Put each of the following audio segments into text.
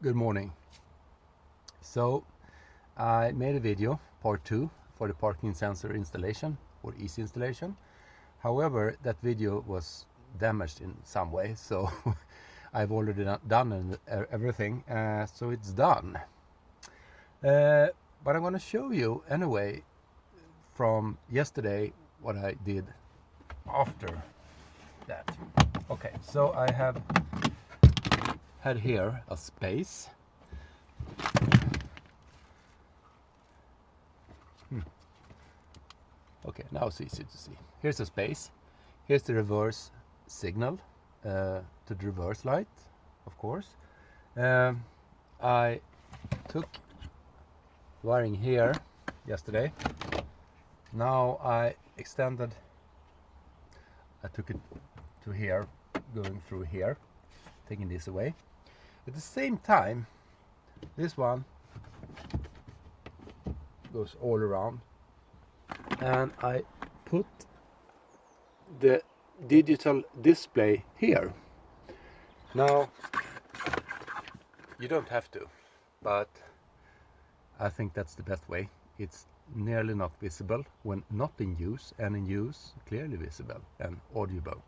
Good morning. So I made a video, part 2, for the parking sensor installation or easy installation. However, that video was damaged in some way, so I've already done everything, so it's done. But I'm going to show you anyway from yesterday what I did after that. Okay, so I have had here a space. Okay, now it's easy to see. Here's a space. Here's the reverse signal to the reverse light, of course. I took wiring here yesterday. Now I took it to here, going through here, taking this away. At the same time, this one goes all around, and I put the digital display here. Now, you don't have to, but I think that's the best way. It's nearly not visible when not in use, and in use clearly visible and audible.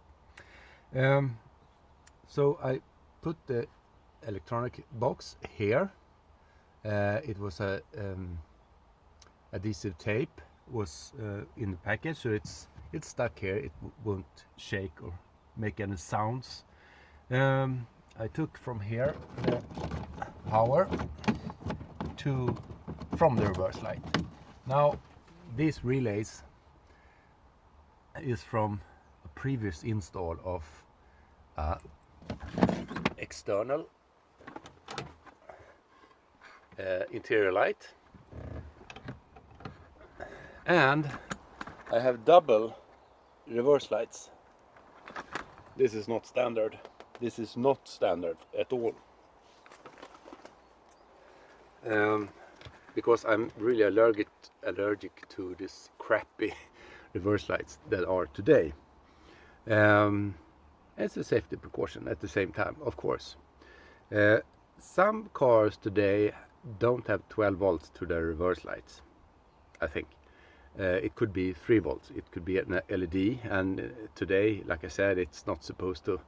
So I put the electronic box here. It was a adhesive tape was in the package, so it's stuck here. It won't shake or make any sounds. I took from here the power from the reverse light. Now these relays is from a previous install of external interior light, and I have double reverse lights. This is not standard. This is not standard at all. Because I'm really allergic to this crappy reverse lights that are today. It's a safety precaution at the same time, of course. Some cars today don't have 12 volts to their reverse lights, I think. It could be 3 volts, it could be an LED, and today, like I said, it's not supposed to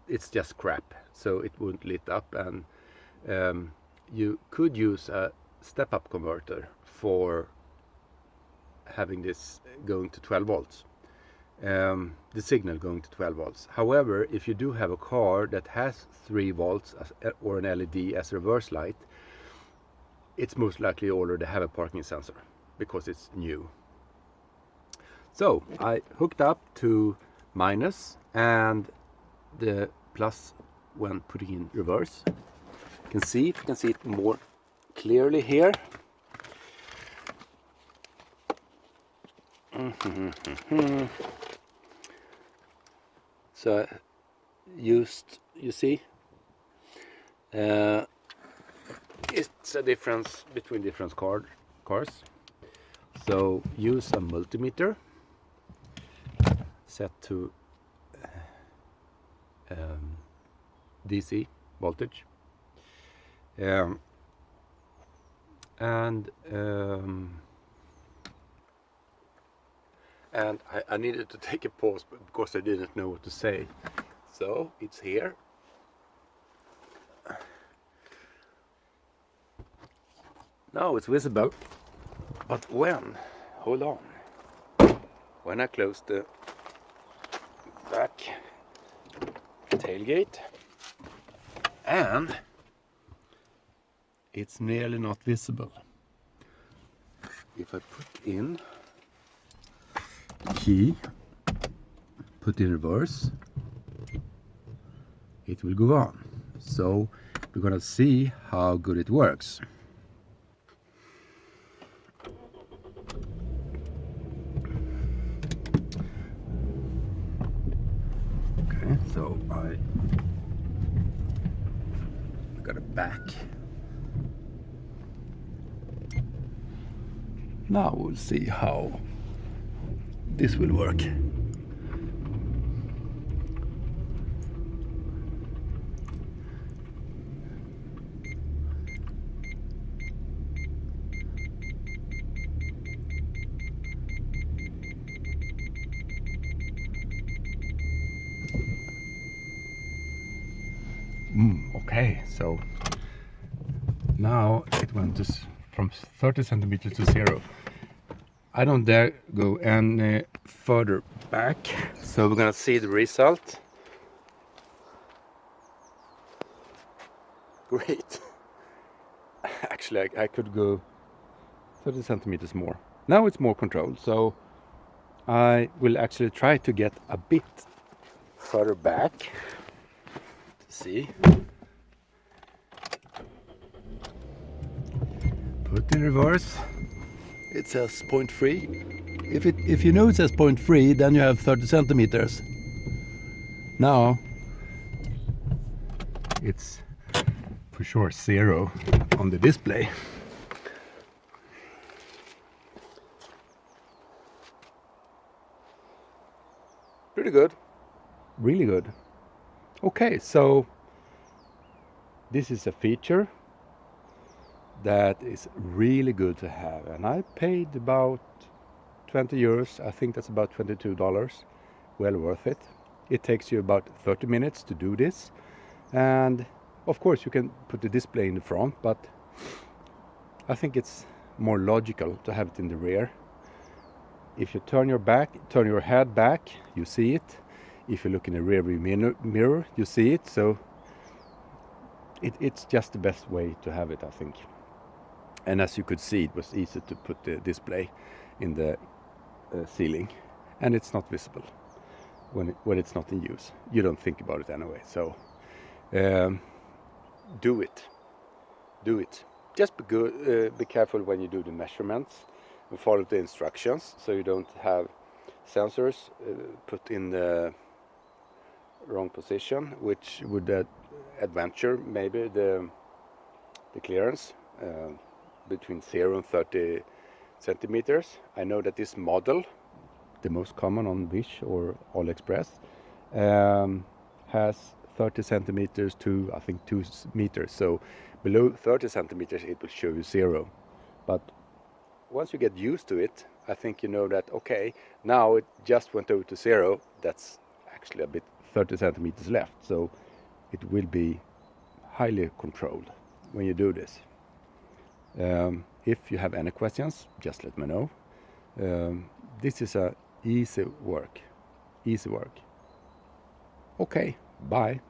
it's just crap, so it won't lit up, and you could use a step-up converter for having this going to 12 volts. The signal going to 12 volts. However, if you do have a car that has 3 volts or an LED as reverse light, it's most likely already have a parking sensor because it's new. So I hooked up to minus and the plus when putting in reverse. You can see it more clearly here. So you see, it's a difference between different cars. So use a multimeter set to DC voltage, and I needed to take a pause because I didn't know what to say. So it's here. Now it's visible, but hold on, when I close the back tailgate, and it's nearly not visible. If I put in key, put in reverse, it will go on. So we're gonna see how good it works. Okay, so I got it back. Now we'll see how this will work. Okay, so now it went to from 30 centimeters to 0. I don't dare go any further back, so we're gonna see the result. Great. Actually, I could go 30 centimeters more. Now it's more controlled, so I will actually try to get a bit further back to see. Put in reverse. It says 0.3. If you know it says 0.3, then you have 30 centimeters. Now it's for sure 0 on the display. Pretty good. Really good. Okay, so this is a feature that is really good to have, and I paid about 20 euros. I think that's about $22. Well worth it. It takes you about 30 minutes to do this, and of course you can put the display in the front, but I think it's more logical to have it in the rear. If you turn your head back, you see it. If you look in the rear view mirror, you see it. So it's just the best way to have it, I think. And as you could see, it was easy to put the display in the ceiling, and it's not visible when it's not in use. You don't think about it anyway. So do it. Just be good. Be careful when you do the measurements and follow the instructions, so you don't have sensors put in the wrong position, which would adventure maybe the clearance between 0 and 30 centimeters. I know that this model, the most common on Wish or AliExpress, has 30 centimeters to I think 2 meters. So below 30 centimeters it will show you 0. But once you get used to it, I think you know that, okay, now it just went over to 0. That's actually a bit 30 centimeters left. So it will be highly controlled when you do this. If you have any questions, just let me know. This is a easy work. Okay, bye.